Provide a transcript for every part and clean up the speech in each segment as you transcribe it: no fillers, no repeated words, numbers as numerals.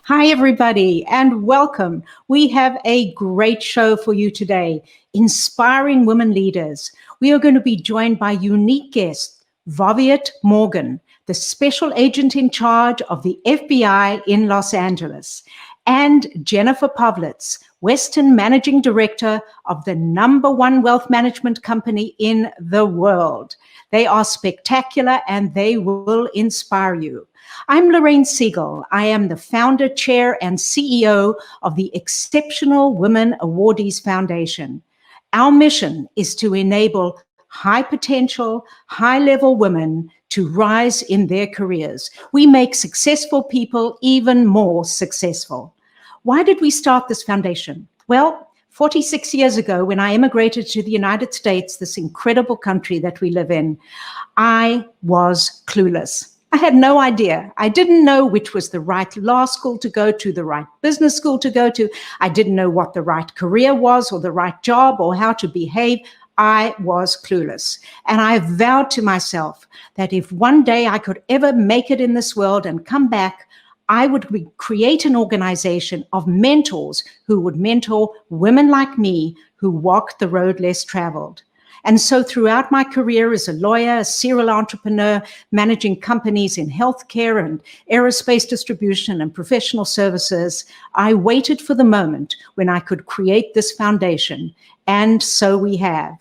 Hi, everybody, and welcome. We have a great show for you today, Inspiring Women Leaders. We are going to be joined by unique guest, Voviette Morgan, the special agent in charge of the FBI in Los Angeles, and Jennifer Povlitz, Western Managing Director of the #1 wealth management company in the world. They are spectacular and they will inspire you. I'm Lorraine Siegel. I am the founder, chair, and CEO of the Exceptional Women Awardees Foundation. Our mission is to enable high potential, high-level women to rise in their careers. We make successful people even more successful. Why did we start this foundation? Well, 46 years ago, when I immigrated to the United States, this incredible country that we live in, I was clueless. I had no idea. I didn't know which was the right law school to go to, the right business school to go to. I didn't know what the right career was or the right job or how to behave. I was clueless. And I vowed to myself that if one day I could ever make it in this world and come back, I would create an organization of mentors who would mentor women like me who walk the road less traveled. And so throughout my career as a lawyer, a serial entrepreneur, managing companies in healthcare and aerospace distribution and professional services, I waited for the moment when I could create this foundation. And so we have.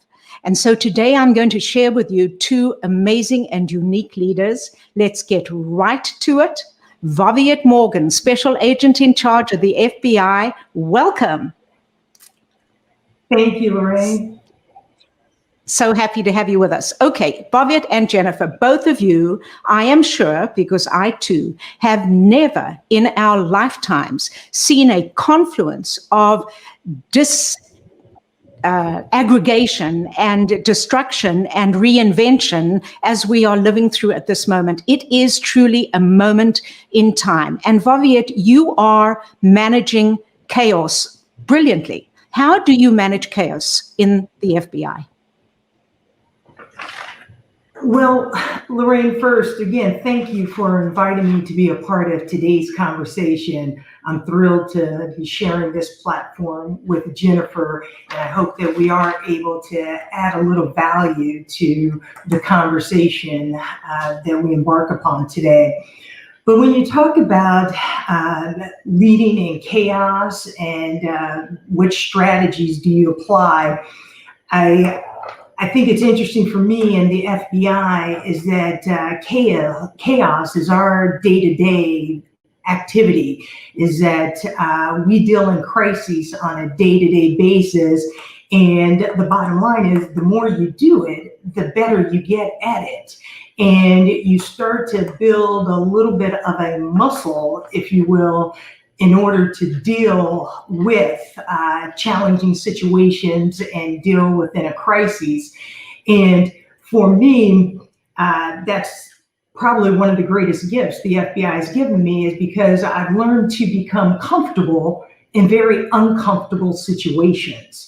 And so today I'm going to share with you two amazing and unique leaders. Let's get right to it. Voviette Morgan, Special Agent in Charge of the FBI. Welcome. Thank you, Lorraine. So happy to have you with us. Okay, Voviette and Jennifer, both of you, I am sure, because I too have never in our lifetimes seen a confluence of aggregation and destruction and reinvention as we are living through at this moment. It is truly a moment in time. And Voviette, you are managing chaos brilliantly. How do you manage chaos in the FBI? Well, Lorraine, first, again, thank you for inviting me to be a part of today's conversation. I'm thrilled to be sharing this platform with Jennifer, and I hope that we are able to add a little value to the conversation that we embark upon today. But when you talk about leading in chaos and which strategies do you apply, I think it's interesting for me and the FBI is that chaos is our day-to-day activity, is that we deal in crises on a day-to-day basis. And the bottom line is the more you do it, the better you get at it. And you start to build a little bit of a muscle, if you will, in order to deal with challenging situations and deal within a crisis. And for me, that's probably one of the greatest gifts the FBI has given me, is because I've learned to become comfortable in very uncomfortable situations.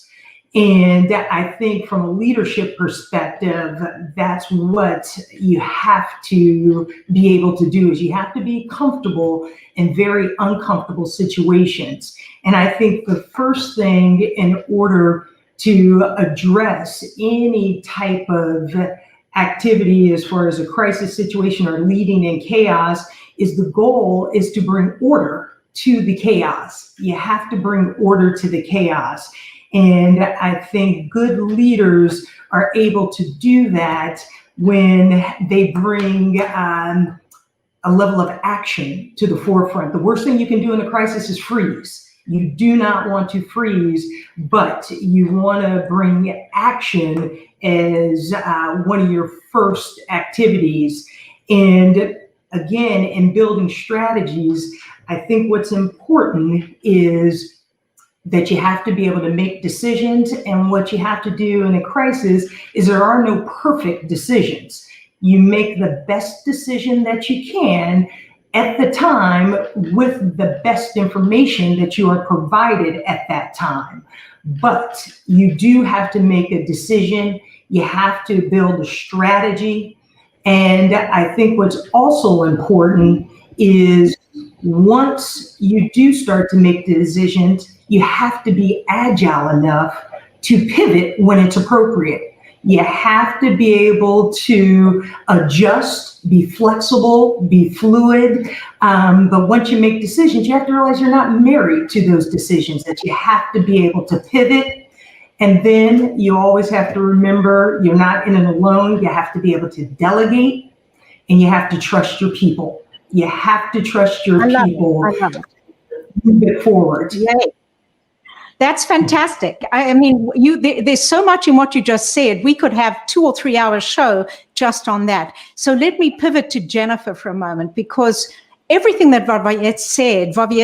And I think from a leadership perspective, that's what you have to be able to do, is you have to be comfortable in very uncomfortable situations. And I think the first thing in order to address any type of activity as far as a crisis situation or leading in chaos is the goal is to bring order to the chaos. You have to bring order to the chaos. And I think good leaders are able to do that when they bring a level of action to the forefront. The worst thing you can do in a crisis is freeze. You do not want to freeze, but you want to bring action as one of your first activities. And again, in building strategies, I think what's important is that you have to be able to make decisions. And what you have to do in a crisis is there are no perfect decisions. You make the best decision that you can at the time with the best information that you are provided at that time. But you do have to make a decision. You have to build a strategy. And I think what's also important is Once you do start to make the decisions, you have to be agile enough to pivot when it's appropriate. You have to be able to adjust, be flexible, be fluid. But once you make decisions, you have to realize you're not married to those decisions, that you have to be able to pivot. And then you always have to remember you're not in it alone. You have to be able to delegate, and you have to trust your people. You have to trust your people. I love it. Move it forward. Yay. That's fantastic. I mean, there's so much in what you just said. We could have 2 or 3 hour show just on that. So let me pivot to Jennifer for a moment, because everything that Voviette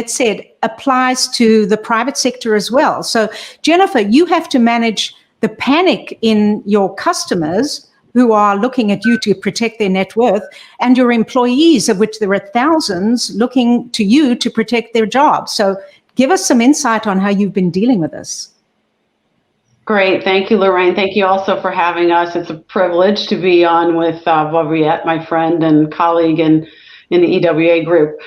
said applies to the private sector as well. So Jennifer, you have to manage the panic in your customers who are looking at you to protect their net worth, and your employees, of which there are thousands, looking to you to protect their jobs. So give us some insight on how you've been dealing with this. Great. Thank you, Lorraine. Thank you also for having us. It's a privilege to be on with Voviette, my friend and colleague in the EWA group.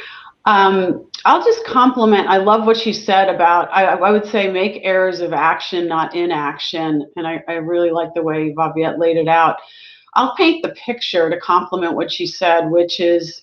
I'll just compliment. I love what she said about, I would say, make errors of action, not inaction. And I really like the way Voviette laid it out. I'll paint the picture to complement what she said, which is,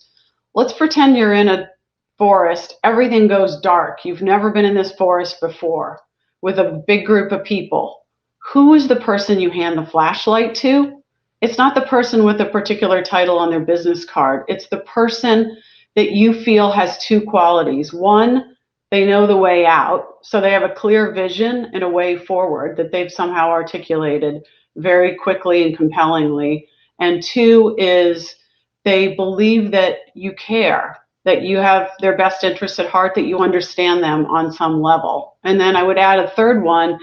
let's pretend you're in a forest. Everything goes dark. You've never been in this forest before with a big group of people. Who is the person you hand the flashlight to? It's not the person with a particular title on their business card. It's the person that you feel has 2 qualities. One, they know the way out. So they have a clear vision and a way forward that they've somehow articulated very quickly and compellingly. And 2 is they believe that you care, that you have their best interests at heart, that you understand them on some level. And then I would add a third one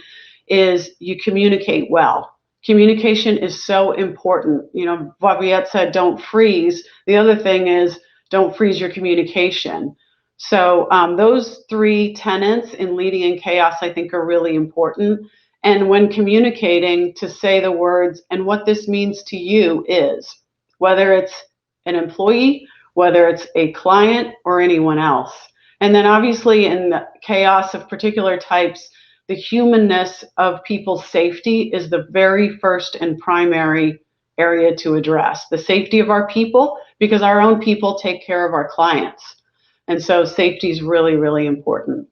is you communicate well. Communication is so important. You know, Voviette said, don't freeze. The other thing is, don't freeze your communication. So those 3 tenets in leading in chaos, I think, are really important. And when communicating, to say the words, and what this means to you is, whether it's an employee, whether it's a client, or anyone else. And then obviously in the chaos of particular types, the humanness of people's safety is the very first and primary area to address. The safety of our people, because our own people take care of our clients. And so safety is really, really important.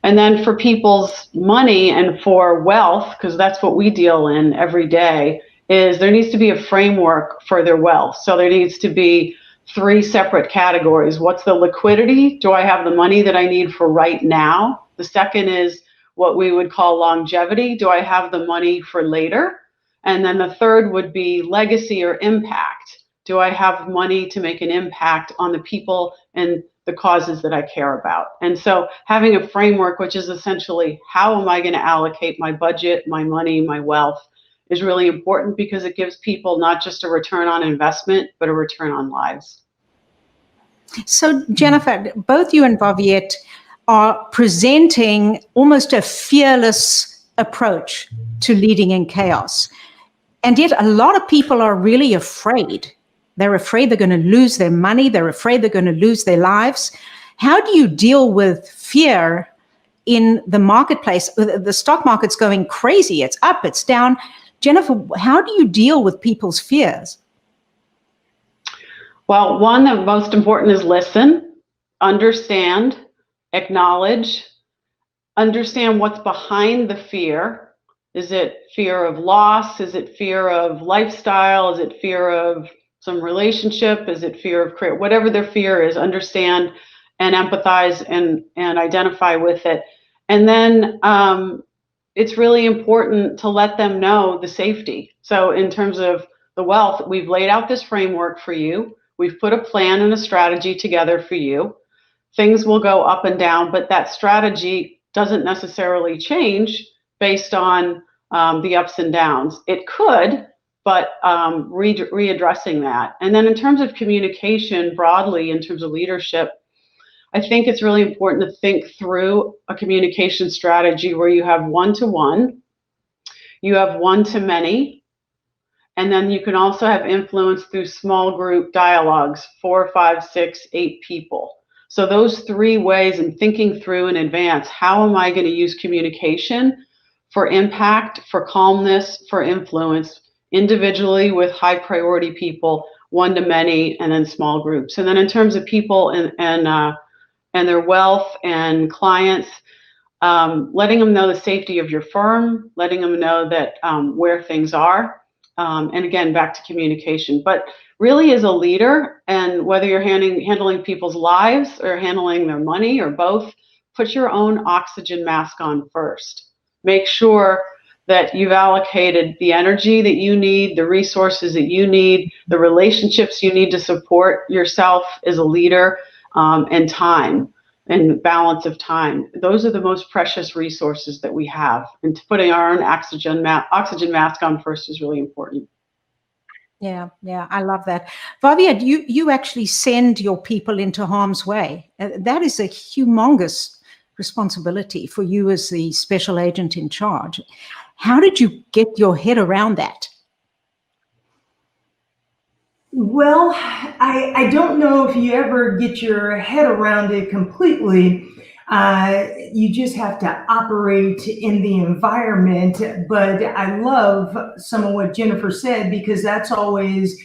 And then for people's money and for wealth, because that's what we deal in every day, is there needs to be a framework for their wealth. So there needs to be 3 separate categories. What's the liquidity? Do I have the money that I need for right now? The second is what we would call longevity. Do I have the money for later? And then the third would be legacy or impact. Do I have money to make an impact on the people and the causes that I care about? And so having a framework, which is essentially how am I going to allocate my budget, my money, my wealth, is really important, because it gives people not just a return on investment, but a return on lives. So Jennifer, both you and Voviette are presenting almost a fearless approach to leading in chaos. And yet a lot of people are really afraid. They're afraid they're going to lose their money. They're afraid they're going to lose their lives. How do you deal with fear in the marketplace? The stock market's going crazy. It's up, it's down. Jennifer, how do you deal with people's fears? Well, one, the most important is listen, understand, acknowledge, understand what's behind the fear. Is it fear of loss? Is it fear of lifestyle? Is it fear of some relationship? Is it fear of career? Whatever their fear is, understand and empathize and identify with it. And then it's really important to let them know the safety. So in terms of the wealth, we've laid out this framework for you. We've put a plan and a strategy together for you. Things will go up and down, but that strategy doesn't necessarily change based on the ups and downs. It could, but readdressing that. And then in terms of communication broadly, in terms of leadership, I think it's really important to think through a communication strategy where you have one-to-one, you have one-to-many, and then you can also have influence through small group dialogues, 4, 5, 6, 8 people. So those three ways, and thinking through in advance, how am I going to use communication for impact, for calmness, for influence, individually with high priority people, one to many, and then small groups. And then in terms of people and their wealth and clients, letting them know the safety of your firm, letting them know that where things are, and again, back to communication. But really, as a leader, and whether you're handling people's lives or handling their money or both, put your own oxygen mask on first. Make sure that you've allocated the energy that you need, the resources that you need, the relationships you need to support yourself as a leader, and time and balance of time. Those are the most precious resources that we have. And putting our own oxygen mask on first is really important. Yeah, I love that. Voviette, you actually send your people into harm's way. That is a humongous responsibility for you as the special agent in charge. How did you get your head around that? Well, I don't know if you ever get your head around it completely. You just have to operate in the environment. But I love some of what Jennifer said, because that's always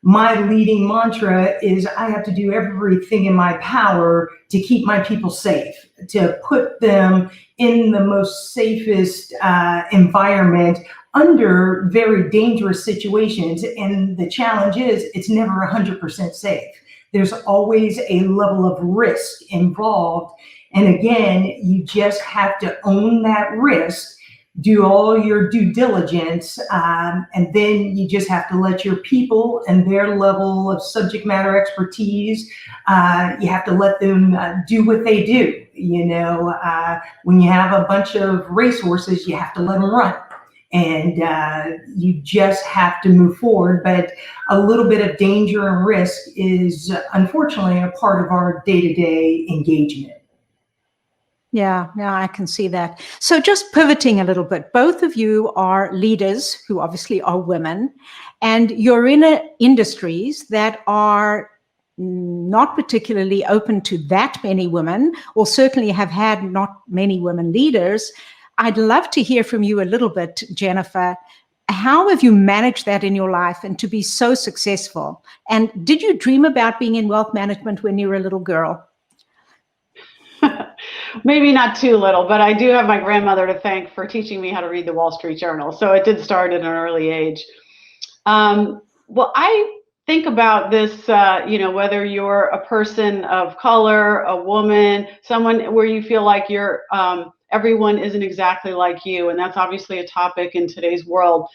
my leading mantra is I have to do everything in my power to keep my people safe, to put them in the most safest environment under very dangerous situations. And the challenge is it's never 100% safe. There's always a level of risk involved. And again, you just have to own that risk, do all your due diligence, and then you just have to let your people and their level of subject matter expertise, you have to let them do what they do. You know, when you have a bunch of racehorses, you have to let them run. And you just have to move forward. But a little bit of danger and risk is unfortunately a part of our day-to-day engagement. Yeah, I can see that. So just pivoting a little bit, both of you are leaders who obviously are women, and you're in industries that are not particularly open to that many women, or certainly have had not many women leaders. I'd love to hear from you a little bit, Jennifer. How have you managed that in your life and to be so successful? And did you dream about being in wealth management when you were a little girl? Maybe not too little, but I do have my grandmother to thank for teaching me how to read the Wall Street Journal. So it did start at an early age. Well, I think about this, whether you're a person of color, a woman, someone where you feel like you're, everyone isn't exactly like you. And that's obviously a topic in today's world.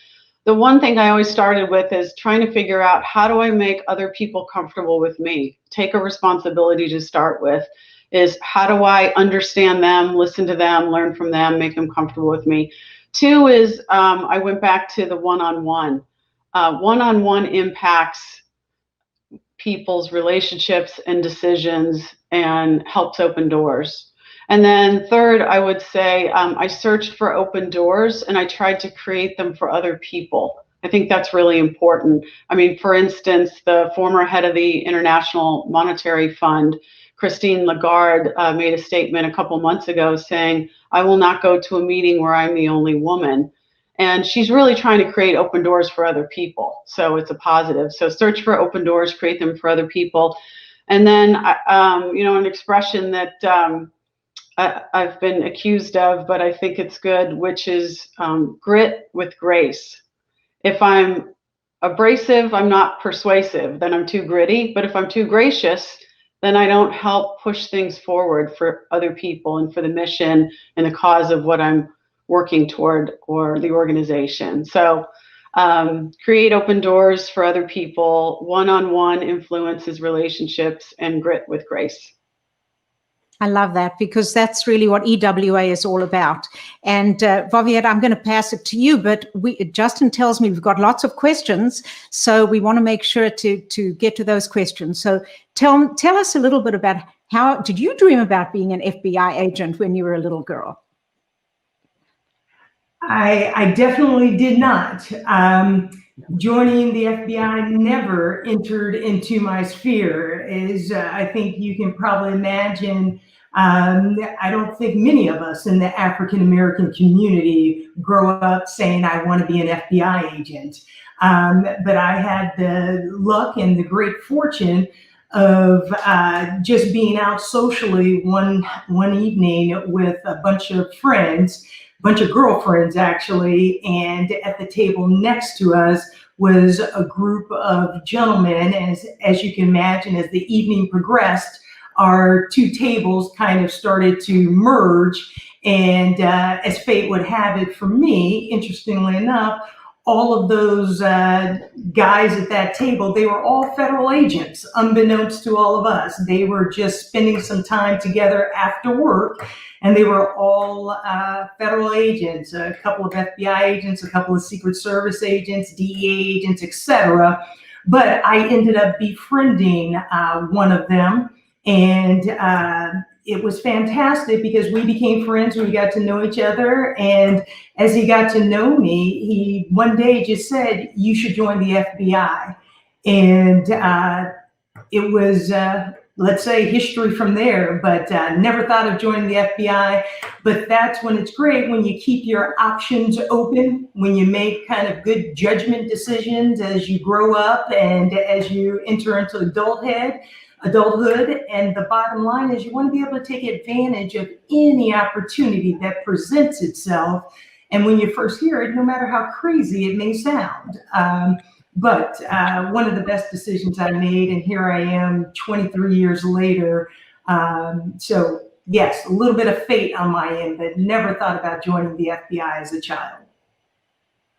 The one thing I always started with is trying to figure out, how do I make other people comfortable with me? Take a responsibility to start with. Is how do I understand them, listen to them, learn from them, make them comfortable with me. Two is I went back to the one-on-one. One-on-one impacts people's relationships and decisions and helps open doors. And then third, I would say I searched for open doors and I tried to create them for other people. I think that's really important. I mean, for instance, the former head of the International Monetary Fund, Christine Lagarde, made a statement a couple months ago saying, I will not go to a meeting where I'm the only woman. And she's really trying to create open doors for other people. So it's a positive. So search for open doors, create them for other people. And then, an expression that I've been accused of, but I think it's good, which is grit with grace. If I'm abrasive, I'm not persuasive, then I'm too gritty. But if I'm too gracious, then I don't help push things forward for other people and for the mission and the cause of what I'm working toward or the organization. So create open doors for other people, one-on-one influences relationships, and grit with grace. I love that, because that's really what EWA is all about. And Voviette, I'm going to pass it to you, but Justin tells me we've got lots of questions, so we want to make sure to get to those questions. So tell us a little bit about, how did you dream about being an FBI agent when you were a little girl? I definitely did not. joining the FBI never entered into my sphere. As I think you can probably imagine, I don't think many of us in the African American community grow up saying, I want to be an FBI agent. But I had the luck and the great fortune of just being out socially one evening with a bunch of friends, bunch of girlfriends actually, and at the table next to us was a group of gentlemen. As you can imagine, as the evening progressed, our two tables kind of started to merge, and as fate would have it for me, interestingly enough, all of those guys at that table, they were all federal agents, unbeknownst to all of us. They were just spending some time together after work, and they were all federal agents, a couple of FBI agents, a couple of Secret Service agents, DEA agents, etc. But I ended up befriending one of them, and it was fantastic because we became friends. We got to know each other, and as he got to know me, he one day just said, "You should join the FBI," and it was, let's say, history from there. But never thought of joining the FBI. But that's when it's great, when you keep your options open, when you make kind of good judgment decisions as you grow up and as you enter into adulthood. And the bottom line is you want to be able to take advantage of any opportunity that presents itself. And when you first hear it, no matter how crazy it may sound, but one of the best decisions I made, and here I am 23 years later. So yes, a little bit of fate on my end, but never thought about joining the FBI as a child.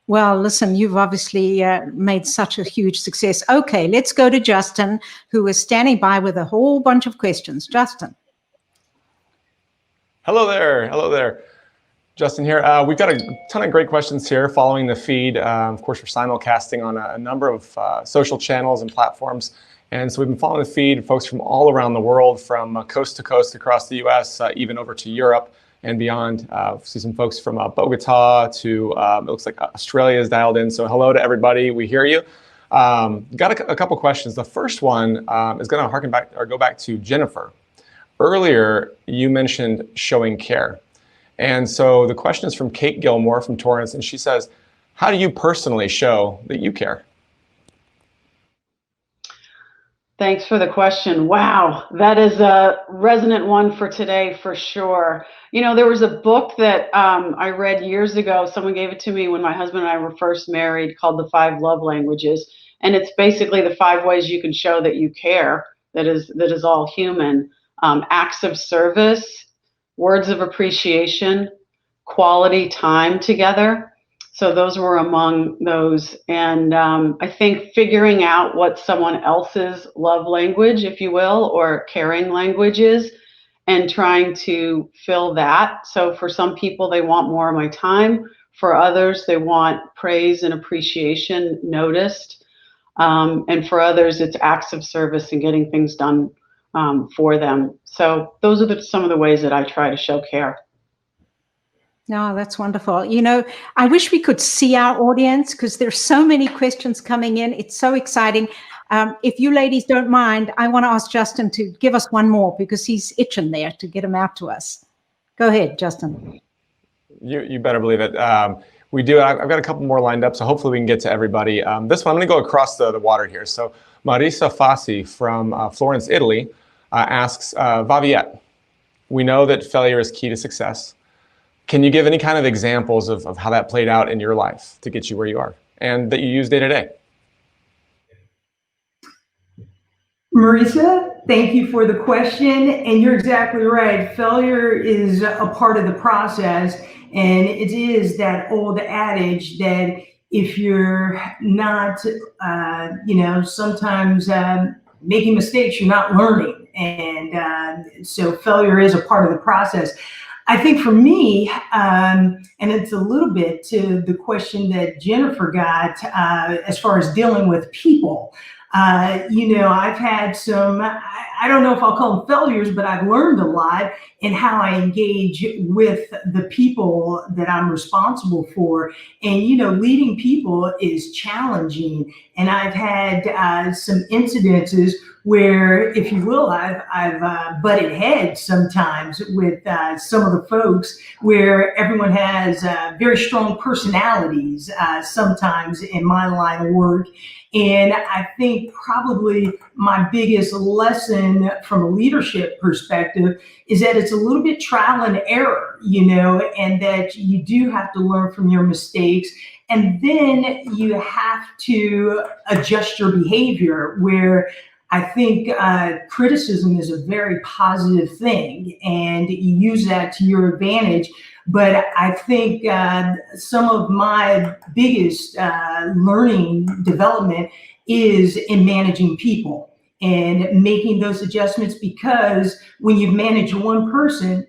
Well, listen, you've obviously made such a huge success. Okay, let's go to Justin, who is standing by with a whole bunch of questions. Justin. Hello there. Hello there. Justin here. We've got a ton of great questions here following the feed. Of course, we're simulcasting on a number of social channels and platforms. And so we've been following the feed, folks from all around the world, from coast to coast across the US, even over to Europe and beyond. See some folks from Bogota to, it looks like Australia is dialed in. So hello to everybody, we hear you. Got a couple questions. The first one is gonna harken back or go back to Jennifer. Earlier, you mentioned showing care. And so the question is from Kate Gilmore from Torrance, and she says, how do you personally show that you care? Thanks for the question. Wow, that is a resonant one for today for sure. You know, there was a book that I read years ago. Someone gave it to me when my husband and I were first married, called The 5 Love Languages. And it's basically the 5 ways you can show that you care, that is all human. Acts of service, words of appreciation, quality time together. So those were among those. And I think figuring out what someone else's love language, if you will, or caring language is, and trying to fill that. So for some people, they want more of my time. For others, they want praise and appreciation noticed. And for others, it's acts of service and getting things done for them. So those are some of the ways that I try to show care. No, that's wonderful. You know, I wish we could see our audience because there's so many questions coming in. It's so exciting. If you ladies don't mind, I want to ask Justin to give us one more because he's itching there to get them out to us. Go ahead, Justin. You better believe it. We do. I've got a couple more lined up, so hopefully we can get to everybody. This one, I'm going to go across the water here. So Marisa Fassi from Florence, Italy asks, Voviette, we know that failure is key to success. Can you give any kind of examples of how that played out in your life to get you where you are and that you use day to day? Marisa, thank you for the question. And you're exactly right. Failure is a part of the process. And it is that old adage that if you're not, sometimes making mistakes, you're not learning. And so failure is a part of the process. I think for me, and it's a little bit to the question that Jennifer got as far as dealing with people, I've had some, I don't know if I'll call them failures, but I've learned a lot in how I engage with the people that I'm responsible for. And, leading people is challenging. And I've had some incidences where, if you will, I've butted heads sometimes with some of the folks where everyone has very strong personalities sometimes in my line of work. And I think probably my biggest lesson from a leadership perspective is that it's a little bit trial and error, and that you do have to learn from your mistakes. And then you have to adjust your behavior, where I think criticism is a very positive thing, and you use that to your advantage. But I think some of my biggest learning development is in managing people and making those adjustments, because when you've managed one person,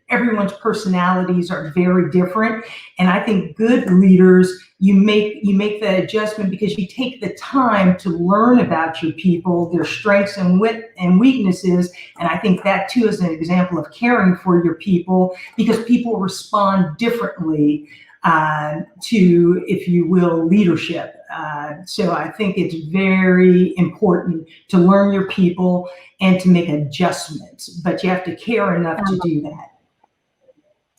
everyone's personalities are very different. And I think good leaders, you make that adjustment because you take the time to learn about your people, their strengths and weaknesses. And I think that too is an example of caring for your people, because people respond differently to, if you will, leadership. So I think it's very important to learn your people and to make adjustments, but you have to care enough to do that.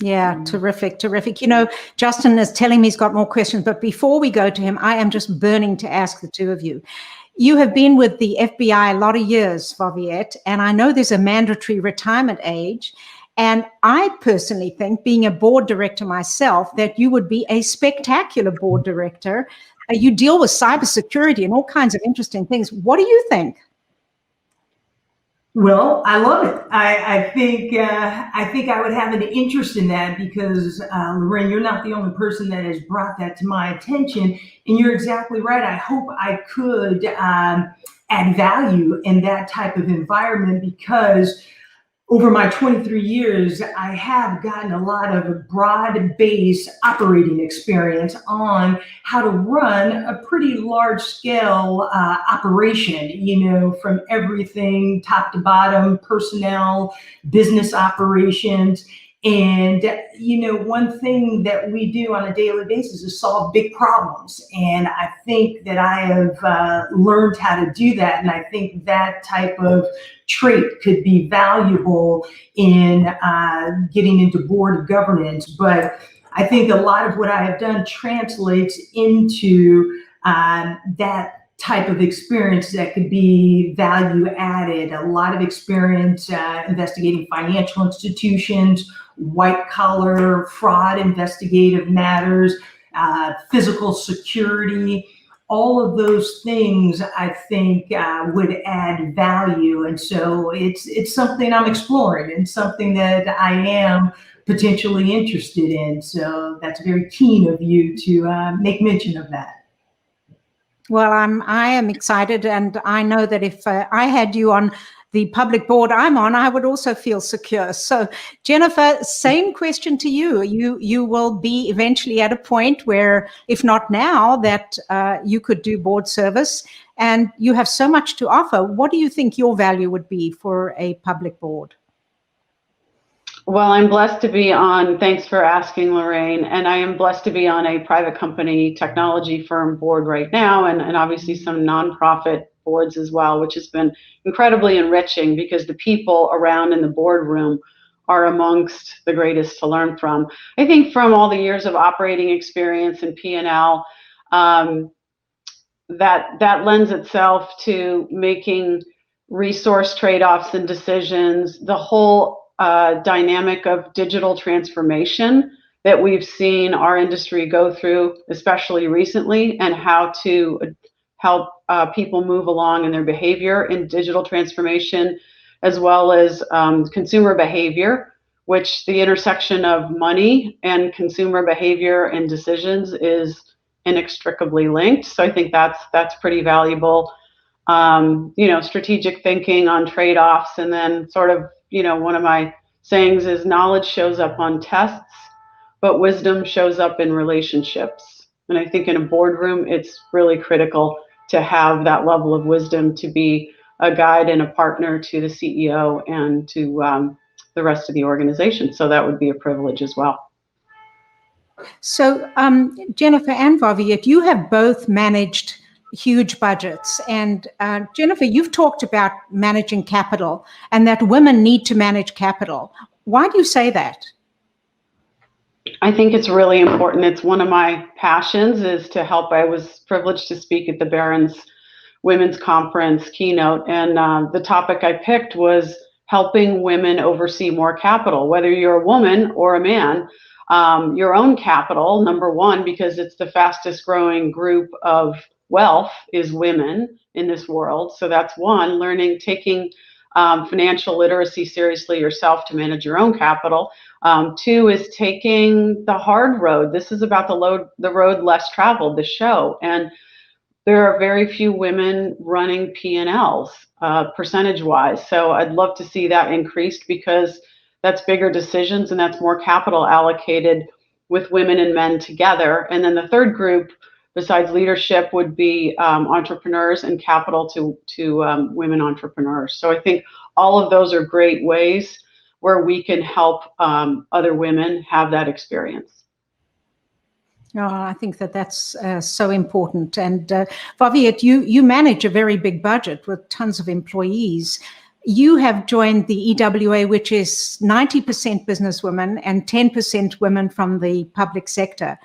Yeah, terrific. Justin is telling me he's got more questions, but before we go to him, I am just burning to ask the two of you. You have been with the FBI a lot of years, Voviette, and I know there's a mandatory retirement age. And I personally think, being a board director myself, that you would be a spectacular board director. You deal with cybersecurity and all kinds of interesting things. What do you think? Well, I love it. I think I would have an interest in that, because Lorraine, you're not the only person that has brought that to my attention, and you're exactly right. I hope I could add value in that type of environment, because over my 23 years, I have gotten a lot of broad-based operating experience on how to run a pretty large-scale operation, from everything top to bottom, personnel, business operations. And, one thing that we do on a daily basis is solve big problems. And I think that I have learned how to do that. And I think that type of trait could be valuable in getting into board governance. But I think a lot of what I have done translates into that type of experience that could be value added. A lot of experience investigating financial institutions, white collar fraud investigative matters, physical security. All of those things I think would add value. And so it's something I'm exploring, and something that I am potentially interested in. So that's very keen of you to make mention of that. Well, I am excited, and I know that if I had you on the public board I'm on, I would also feel secure. So, Jennifer, same question to you. You will be eventually at a point where, if not now, that you could do board service, and you have so much to offer. What do you think your value would be for a public board? Well, I'm blessed to be on, thanks for asking, Lorraine, and I am blessed to be on a private company technology firm board right now, and obviously some nonprofit boards as well, which has been incredibly enriching, because the people around in the boardroom are amongst the greatest to learn from. I think from all the years of operating experience in P&L, that lends itself to making resource trade-offs and decisions, the whole dynamic of digital transformation that we've seen our industry go through, especially recently, and how to help people move along in their behavior in digital transformation, as well as consumer behavior, which the intersection of money and consumer behavior and decisions is inextricably linked. So I think that's pretty valuable. Strategic thinking on trade-offs, and then sort of, one of my sayings is knowledge shows up on tests, but wisdom shows up in relationships. And I think in a boardroom, it's really critical to have that level of wisdom to be a guide and a partner to the CEO and to the rest of the organization. So that would be a privilege as well. So Jennifer and Voviette, you have both managed huge budgets. And Jennifer, you've talked about managing capital and that women need to manage capital. Why do you say that? I think it's really important. It's one of my passions is to help. I was privileged to speak at the Barron's Women's Conference keynote, and the topic I picked was helping women oversee more capital, whether you're a woman or a man. Your own capital, number one, because it's the fastest growing group of wealth is women in this world. So that's one, taking financial literacy seriously yourself to manage your own capital. Two is taking the hard road. This is about the road less traveled, the show. And there are very few women running P&Ls percentage-wise. So I'd love to see that increased because that's bigger decisions and that's more capital allocated with women and men together. And then the third group, besides leadership, would be entrepreneurs and capital to women entrepreneurs. So I think all of those are great ways where we can help other women have that experience. Oh, I think that's so important. And Voviette, you manage a very big budget with tons of employees. You have joined the EWA, which is 90% businesswomen and 10% women from the public sector.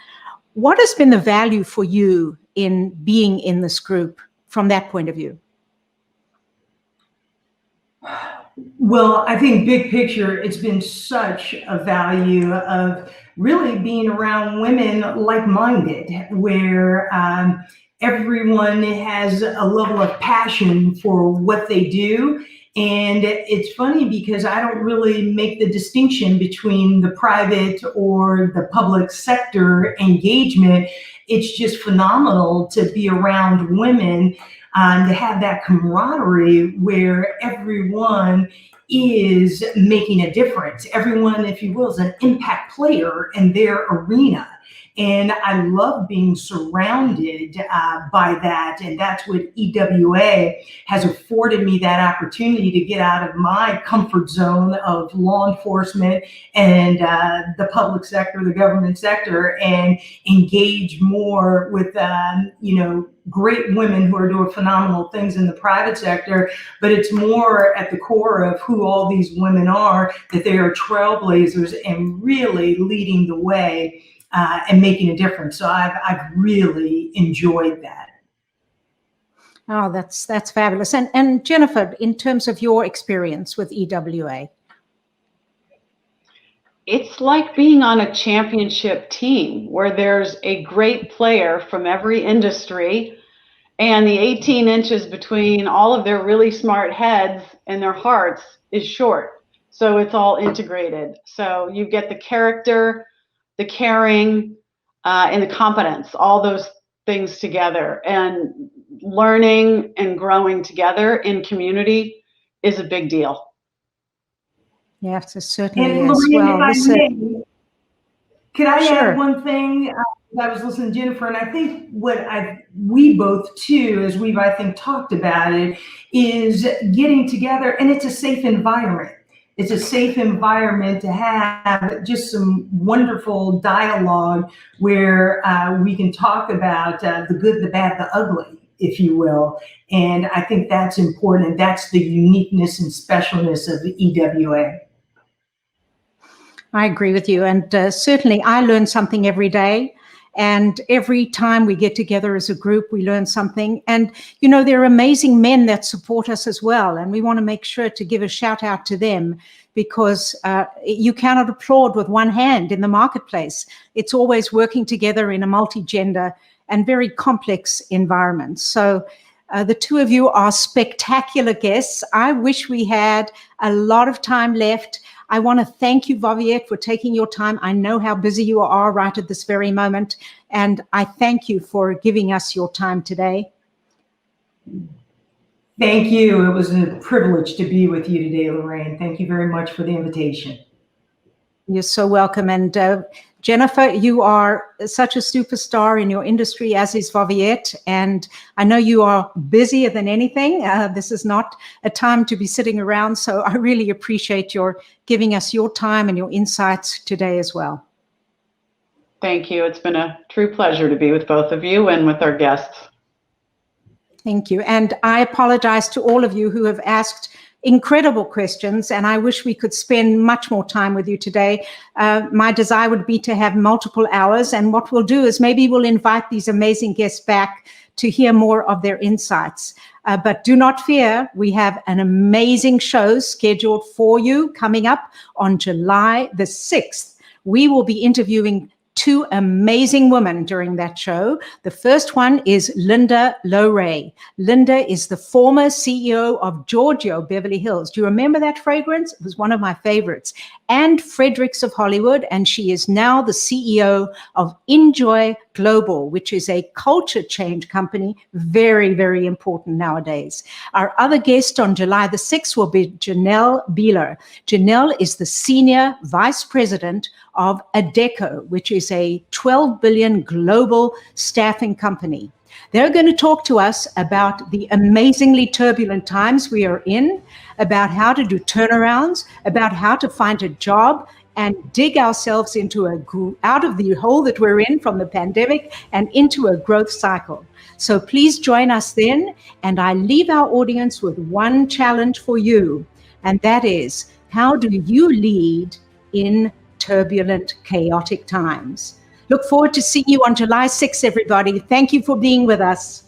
What has been the value for you in being in this group from that point of view? Well, I think big picture, it's been such a value of really being around women like-minded, where everyone has a level of passion for what they do. And it's funny because I don't really make the distinction between the private or the public sector engagement. It's just phenomenal to be around women to have that camaraderie where everyone is making a difference. Everyone, if you will, is an impact player in their arena. And I love being surrounded by that. And that's what EWA has afforded me, that opportunity to get out of my comfort zone of law enforcement and the public sector, the government sector, and engage more with, great women who are doing phenomenal things in the private sector. But it's more at the core of who all these women are, that they are trailblazers and really leading the way and making a difference. So I've really enjoyed that. Oh, that's fabulous. And Jennifer, in terms of your experience with EWA? It's like being on a championship team where there's a great player from every industry, and the 18 inches between all of their really smart heads and their hearts is short. So it's all integrated. So you get the character, the caring, and the competence, all those things together. And learning and growing together in community is a big deal. Yes, it certainly And is. Lorraine, Well, could I Sure. add one thing? I was listening to Jennifer, and I think we both too, as we've, I think, talked about it, is getting together, and it's a safe environment. It's a safe environment to have just some wonderful dialogue where we can talk about the good, the bad, the ugly, if you will. And I think that's important, and that's the uniqueness and specialness of the EWA. I agree with you. And certainly I learn something every day. And every time we get together as a group, we learn something. And, there are amazing men that support us as well. And we want to make sure to give a shout out to them, because you cannot applaud with one hand in the marketplace. It's always working together in a multi-gender and very complex environment. So the two of you are spectacular guests. I wish we had a lot of time left. I want to thank you, Voviette, for taking your time. I know how busy you are right at this very moment, and I thank you for giving us your time today. Thank you. It was a privilege to be with you today, Lorraine. Thank you very much for the invitation. You're so welcome. And Jennifer, you are such a superstar in your industry, as is Voviette. And I know you are busier than anything. This is not a time to be sitting around. So I really appreciate your giving us your time and your insights today as well. Thank you. It's been a true pleasure to be with both of you and with our guests. Thank you. And I apologize to all of you who have asked incredible questions, and I wish we could spend much more time with you today. My desire would be to have multiple hours, and what we'll do is maybe we'll invite these amazing guests back to hear more of their insights. But do not fear, we have an amazing show scheduled for you coming up on July the 6th. We will be interviewing two amazing women during that show. The first one is Linda Lowray. Linda is the former CEO of Giorgio Beverly Hills. Do you remember that fragrance? It was one of my favorites. And Fredericks of Hollywood, and she is now the CEO of Enjoy Global, which is a culture change company, very, very important nowadays. Our other guest on July the 6th will be Janelle Beeler. Janelle is the Senior Vice President of Adecco, which is a 12 billion global staffing company. They're going to talk to us about the amazingly turbulent times we are in, about how to do turnarounds, about how to find a job and dig ourselves into out of the hole that we're in from the pandemic and into a growth cycle. So please join us then. And I leave our audience with one challenge for you, and that is, how do you lead in turbulent, chaotic times? Look forward to seeing you on July 6th, everybody. Thank you for being with us.